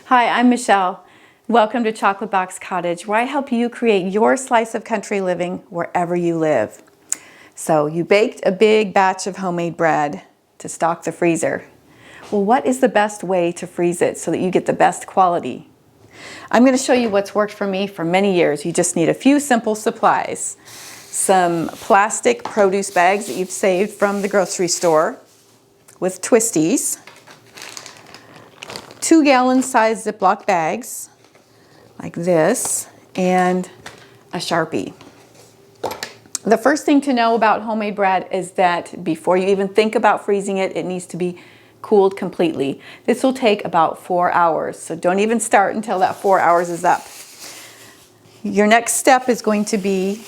Hi, I'm Michelle. Welcome to Chocolate Box Cottage, where I help you create your slice of country living wherever you live. So you baked a big batch of homemade bread to stock the freezer. Well, what is the best way to freeze it so that you get the best quality? I'm going to show you what's worked for me for many years. You just need a few simple supplies. Some plastic produce bags that you've saved from the grocery store with twisties. 2-gallon size Ziploc bags like this, and a Sharpie. The first thing to know about homemade bread is that before you even think about freezing it, it needs to be cooled completely. This will take about 4 hours, so don't even start until that 4 hours is up. Your next step is going to be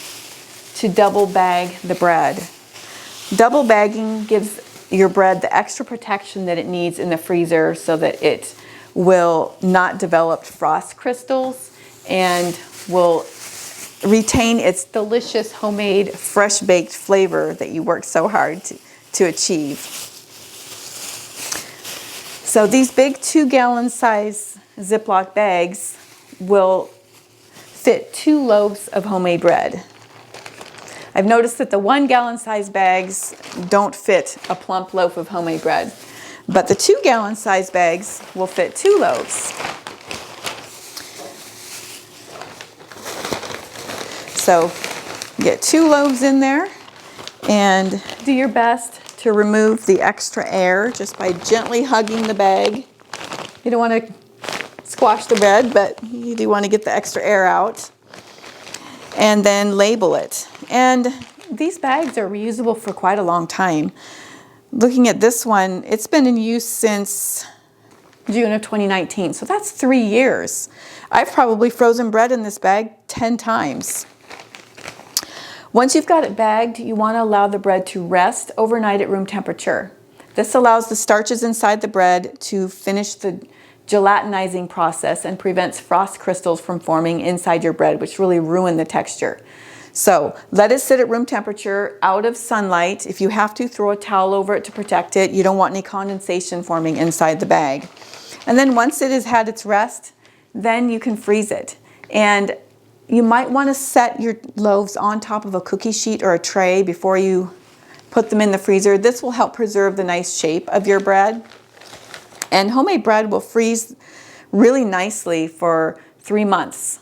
to double bag the bread. Double bagging gives your bread the extra protection that it needs in the freezer so that it will not develop frost crystals and will retain its delicious homemade fresh baked flavor that you worked so hard to achieve. So these big 2-gallon size Ziploc bags will fit 2 loaves of homemade bread. I've noticed that the 1-gallon size bags don't fit a plump loaf of homemade bread, but the 2-gallon size bags will fit 2 loaves. So get 2 loaves in there and do your best to remove the extra air just by gently hugging the bag. You don't want to squash the bread, but you do want to get the extra air out. And then label it. And these bags are reusable for quite a long time. Looking at this one, it's been in use since June of 2019, so that's 3 years. I've probably frozen bread in this bag 10 times. Once you've got it bagged, you want to allow the bread to rest overnight at room temperature. This allows the starches inside the bread to finish the gelatinizing process and prevents frost crystals from forming inside your bread, which really ruin the texture. So let it sit at room temperature, out of sunlight. If you have to, throw a towel over it to protect it. You don't want any condensation forming inside the bag. And then once it has had its rest, then you can freeze it. And you might want to set your loaves on top of a cookie sheet or a tray before you put them in the freezer. This will help preserve the nice shape of your bread. And homemade bread will freeze really nicely for 3 months.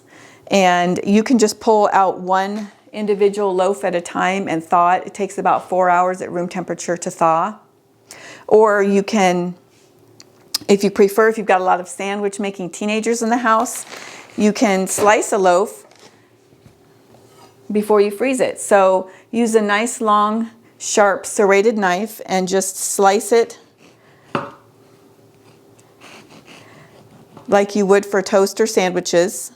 And you can just pull out one individual loaf at a time and thaw it. It takes about 4 hours at room temperature to thaw. Or you can, if you prefer, if you've got a lot of sandwich making teenagers in the house, you can slice a loaf before you freeze it. So use a nice long sharp serrated knife and just slice it like you would for toast or sandwiches,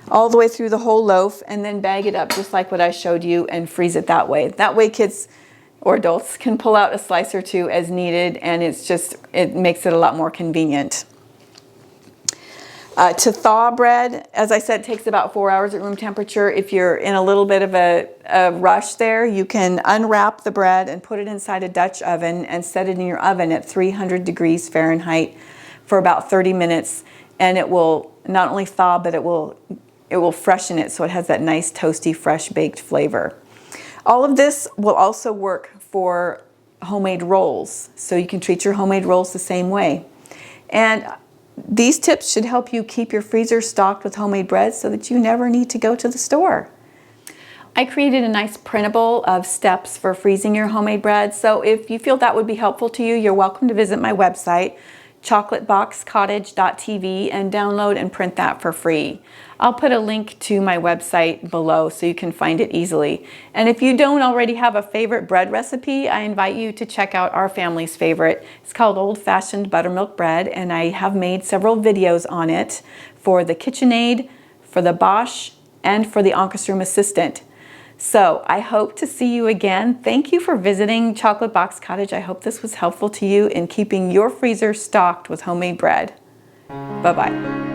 all the way through the whole loaf, and then bag it up just like what I showed you and freeze it that way. That way kids or adults can pull out a slice or two as needed, and it makes it a lot more convenient. To thaw bread, as I said, takes about 4 hours at room temperature. If you're in a little bit of a rush there, you can unwrap the bread and put it inside a Dutch oven and set it in your oven at 300 degrees Fahrenheit for about 30 minutes, and it will not only thaw, but it will freshen it so it has that nice toasty, fresh baked flavor. All of this will also work for homemade rolls, so you can treat your homemade rolls the same way. And these tips should help you keep your freezer stocked with homemade bread so that you never need to go to the store. I created a nice printable of steps for freezing your homemade bread, so if you feel that would be helpful to you, you're welcome to visit my website, chocolateboxcottage.tv, and download and print that for free. I'll put a link to my website below so you can find it easily. And if you don't already have a favorite bread recipe, I invite you to check out our family's favorite. It's called Old-Fashioned Buttermilk Bread, and I have made several videos on it for the KitchenAid, for the Bosch, and for the Anchus Room Assistant. So I hope to see you again. Thank you for visiting Chocolate Box Cottage. I hope this was helpful to you in keeping your freezer stocked with homemade bread. Bye-bye.